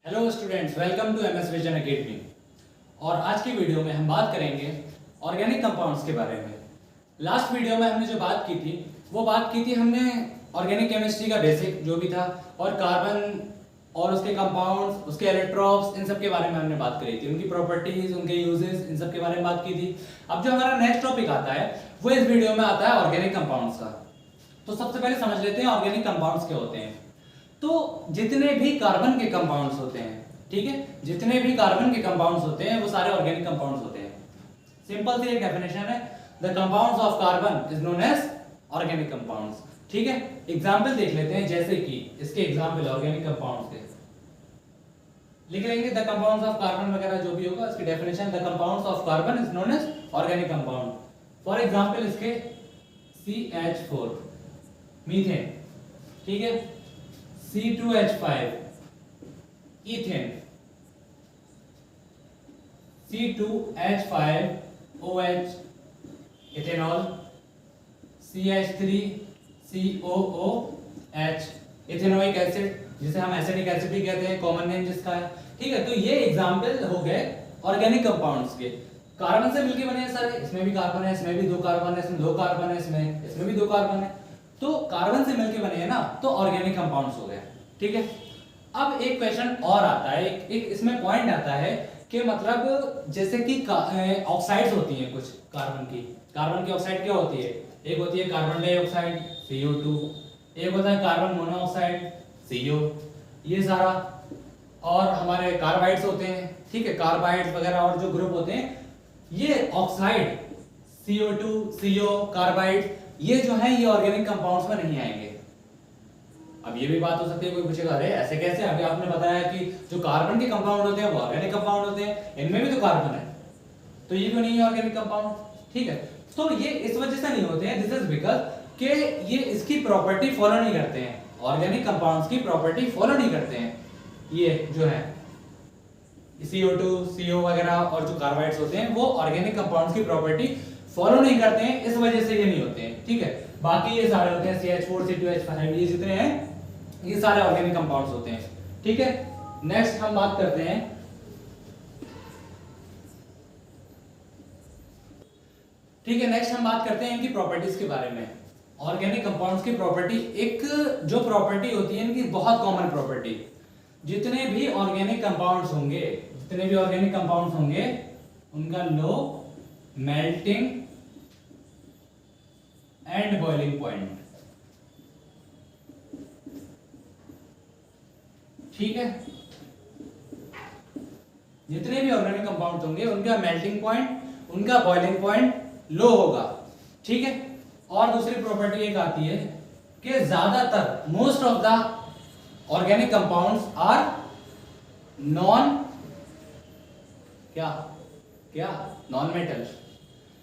Hello students, welcome to MS vision academy. और आज की वीडियो में हम बात करेंगे ऑर्गेनिक कंपाउंड्स के बारे में। लास्ट वीडियो में हमने जो बात की थी वो बात की थी हमने ऑर्गेनिक केमिस्ट्री का बेसिक जो भी था और कार्बन और उसके कंपाउंड्स, उसके इलेक्ट्रॉन्स, इन सब के बारे में हमने बात करी थी, उनकी प्रॉपर्टीज, उनके यूजेस, इन सब के बारे में बात की थी। अब जो हमारा नेक्स्ट टॉपिक आता है वो इस वीडियो में आता है ऑर्गेनिक कंपाउंड्स का। तो सबसे पहले समझ लेते हैं ऑर्गेनिक कंपाउंड्स क्या होते हैं। तो जितने भी कार्बन के कंपाउंड्स होते हैं, ठीक है, जितने भी कार्बन के कंपाउंड्स होते हैं वो सारे ऑर्गेनिक कंपाउंड्स होते हैं। सिंपल सी एक डेफिनेशन है, the compounds of carbon is known as organic compounds. ठीक है, एग्जांपल देख लेते हैं, जैसे कि इसके एग्जांपल ऑर्गेनिक कंपाउंड्स के लिख लेंगे। द कंपाउंड्स ऑफ कार्बन वगैरह जो भी होगा इसकी definition, the compounds of carbon is known as organic compound. For example इसके CH4 मीथेन, ठीक है, C2H5 ethane, C2H5OH ethanol, CH3COOH ethanoic acid, जिसे हम एसिटिक एसिड भी कहते हैं, कॉमन नेम जिसका है। ठीक है, तो ये एग्जांपल हो गए ऑर्गेनिक कंपाउंड्स के। कार्बन से मिलके बने हैं सारे, इसमें भी कार्बन है, इसमें भी दो कार्बन है, इसमें दो कार्बन है, इसमें भी दो कार्बन है, तो कार्बन से मिलके बने हैं ना, तो ऑर्गेनिक कंपाउंड्स हो गए। ठीक है, अब एक क्वेश्चन और आता है, एक इसमें पॉइंट आता है कि मतलब जैसे कि ऑक्साइड्स होती हैं कुछ कार्बन की ऑक्साइड क्या होती है, एक होती है कार्बन डाइऑक्साइड CO2, एक होता है कार्बन मोनोऑक्साइड CO, ये सारा, और हमारे कार्बाइड्स होते हैं, ठीक है, कार्बाइड्स वगैरह और जो ग्रुप होते हैं, ये ऑक्साइड CO2 CO कार्बाइड, ये जो है ये ऑर्गेनिक कंपाउंड्स में नहीं आएंगे। अब ये भी बात हो सकती है, कोई पूछेगा अरे ऐसे कैसे, अभी आपने बताया कि जो कार्बन के कंपाउंड होते हैं वो ऑर्गेनिक कंपाउंड होते हैं, इनमें भी तो कार्बन है, तो ये क्यों नहीं है ऑर्गेनिक कंपाउंड। ठीक है, तो ये इस वजह से नहीं होते हैं, दिस इज बिकॉज़ कि ये इसकी प्रॉपर्टी फॉलो नहीं करते हैं, ऑर्गेनिक कंपाउंड्स की प्रॉपर्टी फॉलो नहीं करते हैं। ये जो है CO2 CO वगैरह और जो कार्बाइड्स होते हैं वो ऑर्गेनिक कंपाउंड्स की प्रॉपर्टी फॉलो नहीं करते हैं, इस वजह से ये नहीं होते हैं। ठीक है, बाकी ये सारे होते हैं CH4 C2H5, ये जितने हैं ये सारे ऑर्गेनिक कंपाउंड्स होते हैं। ठीक है, नेक्स्ट हम बात करते हैं, ठीक है, नेक्स्ट हम बात करते हैं इनकी प्रॉपर्टीज के बारे में। ऑर्गेनिक कंपाउंड्स की प्रॉपर्टी, एक जो प्रॉपर्टी होती है इनकी बहुत कॉमन प्रॉपर्टी, जितने भी ऑर्गेनिक कंपाउंड्स होंगे उनका low melting and boiling point. ठीक है, जितने भी ऑर्गेनिक कंपाउंड होंगे उनका मेल्टिंग पॉइंट, उनका बॉइलिंग पॉइंट लो होगा। ठीक है, और दूसरी प्रॉपर्टी एक आती है कि ज्यादातर most of the organic compounds are non non metal.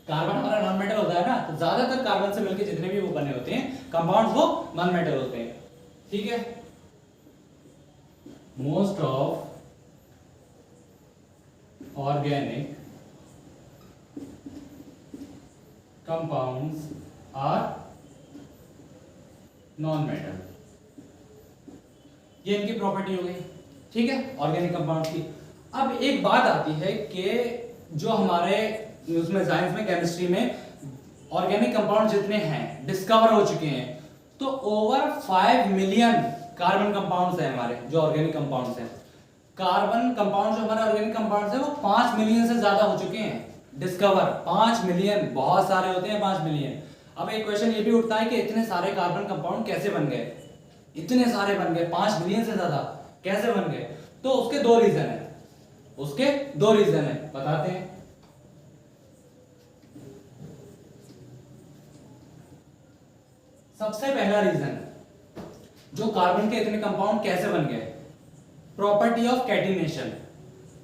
कार्बन हमारा नॉन मेटल होता है ना, तो ज्यादातर कार्बन से मिलकर जितने भी वो बने होते हैं कंपाउंड्स वो नॉन मेटल होते हैं। ठीक है, most of organic compounds are non metal, ये इनकी प्रॉपर्टी हो गई। ठीक है, ऑर्गेनिक कंपाउंड्स की। अब एक बात आती है कि जो हमारे उसमें साइंस में, केमिस्ट्री में ऑर्गेनिक कंपाउंड जितने हैं डिस्कवर हो चुके हैं, तो ओवर 5 मिलियन कार्बन कंपाउंड्स हैं हमारे जो ऑर्गेनिक कंपाउंड्स हैं। कार्बन कंपाउंड जो हमारे ऑर्गेनिक कंपाउंड्स हैं वो 5 मिलियन से ज्यादा हो चुके हैं डिस्कवर। 5 मिलियन, बहुत सारे होते हैं 5 मिलियन। अब एक क्वेश्चन ये भी उठता है कि इतने सारे कार्बन कंपाउंड कैसे बन गए, इतने सारे बन गए, 5 मिलियन से ज्यादा कैसे बन गए। तो उसके दो रीजन है, बताते हैं। सबसे पहला रीजन, जो कार्बन के इतने कंपाउंड कैसे बन गए, प्रॉपर्टी ऑफ कैटिनेशन।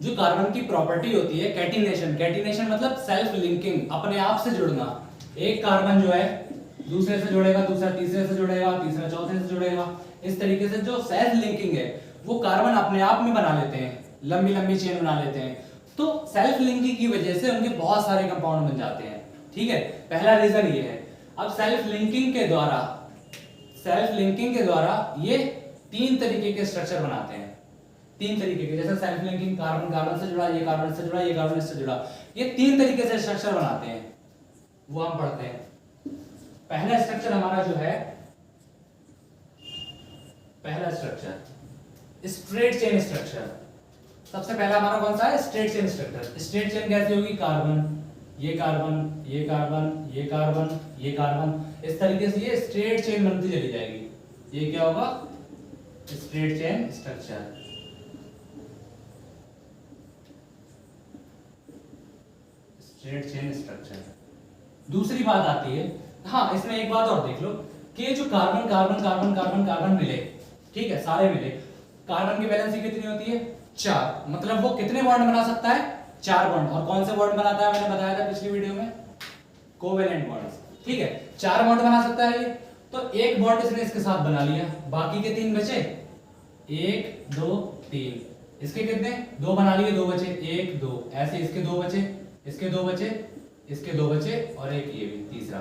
जो कार्बन की प्रॉपर्टी होती है कैटिनेशन मतलब सेल्फ लिंकिंग, अपने आप से जुड़ना। एक कार्बन जो है दूसरे से जुड़ेगा, दूसरा तीसरे से जुड़ेगा, तीसरा चौथे से जुड़ेगा, इस तरीके से जो सेल्फ लिंकिंग है वो कार्बन अपने आप में बना लेते हैं, लंबी लंबी चेन बना लेते हैं। तो सेल्फ लिंकिंग की वजह से उनके बहुत सारे कंपाउंड बन जाते हैं। ठीक है, पहला रीजन ये है। अब सेल्फ लिंकिंग के द्वारा ये 3 तरीके के स्ट्रक्चर बनाते हैं। तीन तरीके के, जैसे सेल्फ लिंकिंग, कार्बन कार्बन से जुड़ा, ये कार्बन से जुड़ा, ये कार्बन से जुड़ा, ये तीन तरीके से स्ट्रक्चर बनाते हैं, वो हम पढ़ते हैं। पहला स्ट्रक्चर हमारा जो है, पहला स्ट्रक्चर स्ट्रेट चेन स्ट्रक्चर। सबसे पहला हमारा कौन सा है? Straight chain structure. Straight chain कैसे होगी? कार्बन, ये कार्बन, ये कार्बन, ये कार्बन, ये कार्बन, इस तरीके से ये स्ट्रेट चेन बनती चली जाएगी। ये क्या होगा? Straight chain structure. Straight chain structure. दूसरी बात आती है, हाँ इसमें एक बात और देख लो कि जो carbon carbon carbon carbon carbon मिले, ठीक है, सारे मिले, कार्बन की वैलेंसी कितनी होती है? 4। मतलब वो कितने बॉन्ड बना सकता है? 4 बॉन्ड। और कौन से बॉन्ड बनाता है? मैंने बताया था पिछली वीडियो में, कोवेलेंट बॉन्ड्स, ठीक है, 4 बॉन्ड बना सकता है ये। तो एक बॉन्ड इसने इसके साथ बना लिया, बाकी के 3 बचे, 1 2 3, इसके कितने? 2 बना लिए, 2 बचे, 1 2, ऐसे इसके 2 बचे, इसके 2 बचे, इसके 2 बचे, और एक ये भी तीसरा,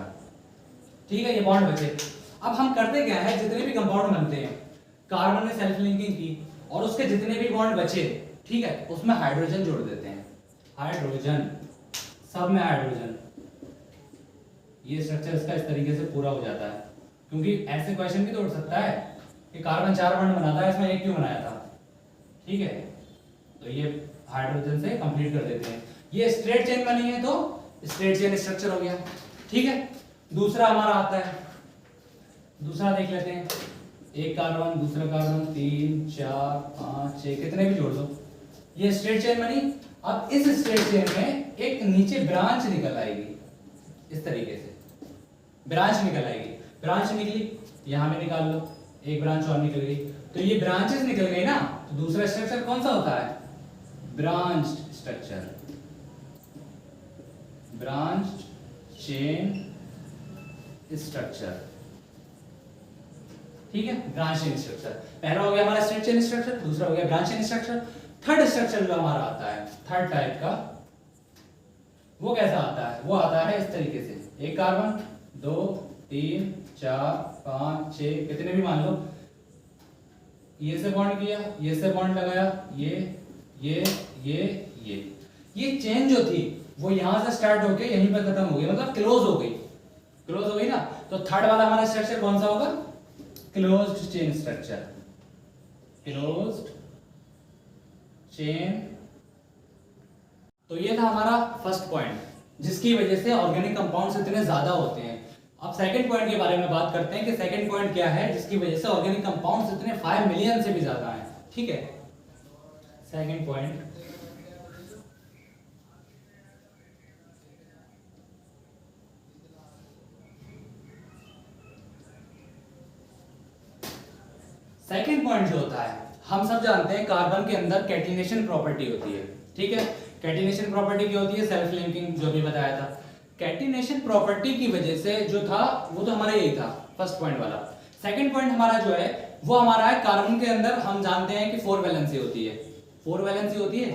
ठीक है, ये बॉन्ड बचे। अब हम करते क्या है, जितने भी कंपाउंड बनते हैं, कार्बन ने सेल्फ लिंकिंग की और उसके जितने भी बॉन्ड बचे, ठीक है, उसमें हाइड्रोजन जोड़ देते हैं। हाइड्रोजन, सब में हाइड्रोजन। ये स्ट्रक्चर इसका इस तरीके से पूरा हो जाता है। क्योंकि ऐसे क्वेश्चन भी तो उठ सकता है कि कार्बन 4 बॉन्ड बनाता है, इसमें एक क्यों बनाया था, ठीक है, तो ये हाइड्रोजन से कंप्लीट कर देते हैं। ये स्ट्रेट चेन बनी है तो स्ट्रेट चेन स्ट्रक्चर हो गया, ठीक है। दूसरा हमारा आता है, दूसरा देख लेते हैं, एक कार्बन, दूसरा कार्बन, 3 4 5 6, कितने भी जोड़ दो, ये स्ट्रेट चेन बनी। अब इस स्ट्रेट चेन में एक नीचे ब्रांच निकल आएगी, इस तरीके से ब्रांच निकल आएगी। ब्रांच निकली, यहां में निकाल लो, एक ब्रांच और निकल गई। तो ये ब्रांचेस निकल गई ना, तो दूसरा स्ट्रक्चर कौन सा होता है? Branched structure, branched chain structure, ठीक है, ब्रांच चेन स्ट्रक्चर। पहला हो गया हमारा स्ट्रेट चेन स्ट्रक्चर, दूसरा हो गया branch chain structure. Third structure जो हमारा आता है, थर्ड टाइप का, वो कैसा आता है? वो आता है इस तरीके से, एक कार्बन, 2 3 4 5 6, कितने भी मान लो, ये से बॉन्ड किया, ये से बॉन्ड लगाया, ये चेन जो थी वो यहां से स्टार्ट होके यहीं पर खत्म हो गई, मतलब क्लोज हो गई, क्लोज हो गई ना। तो थर्ड वाला हमारा स्ट्रक्चर कौन सा होगा? Closed chain structure, closed chain. तो ये था हमारा फर्स्ट पॉइंट, जिसकी वजह से ऑर्गेनिक कंपाउंड्स इतने ज्यादा होते हैं। अब सेकंड पॉइंट के बारे में बात करते हैं कि सेकंड पॉइंट क्या है जिसकी वजह से ऑर्गेनिक कंपाउंड्स इतने 5 मिलियन से भी ज्यादा हैं, ठीक है। सेकंड पॉइंट, सेकंड पॉइंट जो होता है, हम सब जानते हैं कार्बन के अंदर कैटिनेशन प्रॉपर्टी होती है, ठीक है। कैटिनेशन प्रॉपर्टी क्या होती है? सेल्फ लिंकिंग, जो भी बताया था। कैटिनेशन प्रॉपर्टी की वजह से जो था वो तो हमारा यही था, फर्स्ट पॉइंट वाला। सेकंड पॉइंट हमारा जो है वो हमारा है, कार्बन के अंदर हम जानते हैं कि 4 वैलेंसी होती है, 4 वैलेंसी होती है।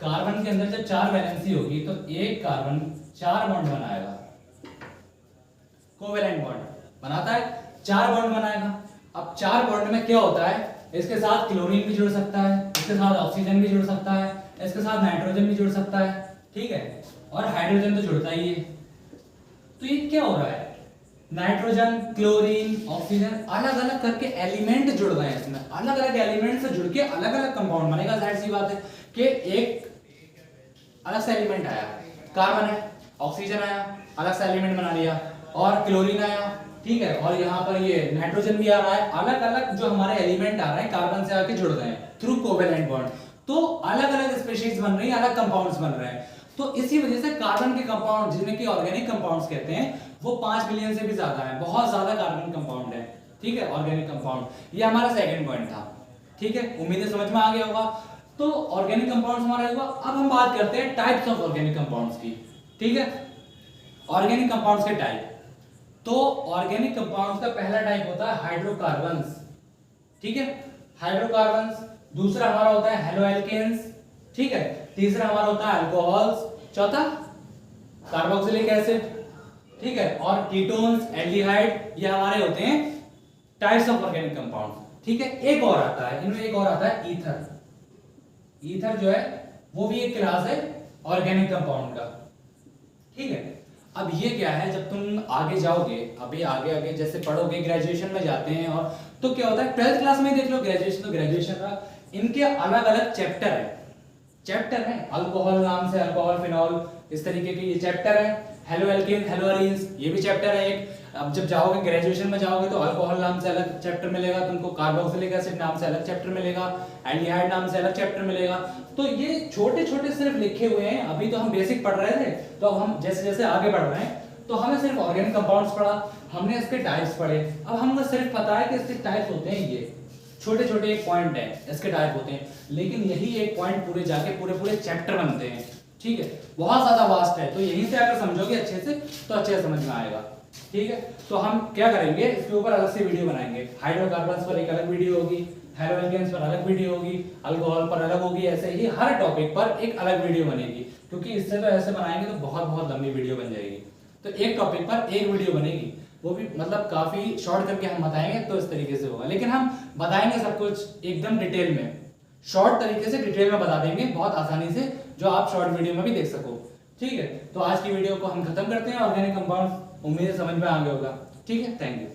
कार्बन के अंदर जब 4 वैलेंसी होगी तो एक कार्बन 4 बॉन्ड बनाएगा, कोवेलेंट बॉन्ड बनाता है, 4 बॉन्ड बनाएगा। अब 4 बॉन्ड में क्या होता है? इसके साथ क्लोरीन भी जुड़ सकता है, इसके साथ ऑक्सीजन भी जुड़ सकता है, इसके साथ नाइट्रोजन भी जुड़ सकता है, ठीक है, और हाइड्रोजन तो जुड़ता ही है। तो ये क्या हो रहा है? नाइट्रोजन, क्लोरीन, ऑक्सीजन, अलग अलग करके एलिमेंट जुड़ गए हैं इसमें, अलग अलग एलिमेंट से जुड़ के अलग अलग कंपाउंड बनेगा। जाहिर सी बात है कि एक अलग सा एलिमेंट आया, कार्बन है, ऑक्सीजन आया, अलग सा एलिमेंट बना लिया, और क्लोरीन आया, ठीक है, और यहाँ पर ये नाइट्रोजन भी आ रहा है। अलग अलग जो हमारे एलिमेंट आ रहे हैं कार्बन से आके जुड़ गए हैं थ्रू कोवेलेंट बॉन्ड, तो अलग अलग स्पीशीज बन रही है, अलग कंपाउंड्स बन रहे हैं। तो इसी वजह से कार्बन के कंपाउंड, जिन्हें कि ऑर्गेनिक कंपाउंड्स कहते हैं, वो 5 मिलियन से भी ज्यादा है, बहुत ज्यादा कार्बन कंपाउंड है, ठीक है, ऑर्गेनिक कंपाउंड। ये हमारा सेकंड पॉइंट था, ठीक है, उम्मीद है समझ में आ गया होगा। तो ऑर्गेनिक कंपाउंड्स हमारा हुआ। अब हम बात करते हैं टाइप्स ऑफ ऑर्गेनिक कंपाउंड्स की, ठीक है, ऑर्गेनिक कंपाउंड्स के टाइप। तो ऑर्गेनिक कंपाउंड्स का पहला टाइप होता है हाइड्रोकार्बन्स, ठीक है, हाइड्रोकार्बन्स। दूसरा हमारा होता है हेलोएल्केन्स, ठीक है, तीसरा हमारा होता है अल्कोहल्स, चौथा कार्बोक्सिलिक एसिड, ठीक है, और कीटोन्स, एल्डिहाइड, ये हमारे होते हैं टाइप्स ऑफ ऑर्गेनिक कंपाउंड्स, ठीक है। एक और आता है, इनमें एक और आता है ईथर, ईथर जो है वो भी एक क्लास है ऑर्गेनिक कंपाउंड का, ठीक है। अब ये क्या है, जब तुम आगे जाओगे, अभी आगे आगे जैसे पढ़ोगे, ग्रेजुएशन में जाते हैं, और तो क्या होता है 12th क्लास में ही देख लो, ग्रेजुएशन तो ग्रेजुएशन का, इनके अलग अलग चैप्टर है अल्कोहल नाम से, अल्कोहल, फिनॉल, इस तरीके के ये चैप्टर है। हेलो एल्केन, हेलो अरीन्स, ये भी चैप्टर है एक। अब जब जाओगे ग्रेजुएशन में जाओगे तो अल्कोहल नाम से अलग चैप्टर मिलेगा तुमको, कार्बोक्सिलिक एसिड नाम से अलग चैप्टर मिलेगा, एल्डिहाइड नाम से अलग चैप्टर मिलेगा। तो ये छोटे छोटे सिर्फ लिखे हुए हैं। अभी तो हम बेसिक पढ़ रहे थे, तो अब हम जैसे जैसे आगे बढ़ रहे हैं तो हमें सिर्फ ऑर्गेनिक कंपाउंड्स पढ़ा, हमने इसके टाइप्स पढ़े। अब हमको सिर्फ पता है कि इसके टाइप्स होते हैं, ये छोटे छोटे एक पॉइंट है इसके टाइप होते हैं, लेकिन यही एक पॉइंट पूरे जाके पूरे पूरे चैप्टर बनते हैं, ठीक है। बहुत ज्यादा वास्ट है, तो यहीं से अगर समझोगे अच्छे से तो अच्छे से समझ में आएगा, ठीक है। तो हम क्या करेंगे, इसके ऊपर अलग से वीडियो बनाएंगे। हाइड्रोकार्बन्स पर एक अलग वीडियो होगी, हेलो एल्केन्स पर अलग वीडियो होगी, अल्कोहल पर अलग होगी, ऐसे ही हर टॉपिक पर एक अलग वीडियो बनेगी, क्योंकि इससे तो ऐसे बनाएंगे तो बहुत बहुत लंबी वीडियो बन जाएगी। तो एक टॉपिक पर एक वीडियो बनेगी, वो भी मतलब काफी शॉर्ट करके हम बताएंगे, तो इस तरीके से होगा। लेकिन हम बताएंगे सब कुछ एकदम डिटेल में, शॉर्ट तरीके से डिटेल में बता देंगे बहुत आसानी से, जो आप शॉर्ट वीडियो में भी देख सको, ठीक है। तो आज की वीडियो को हम खत्म करते हैं। ऑर्गेनिक कंपाउंड उम्मीद है समझ में आ गया होगा, ठीक है। Thank you.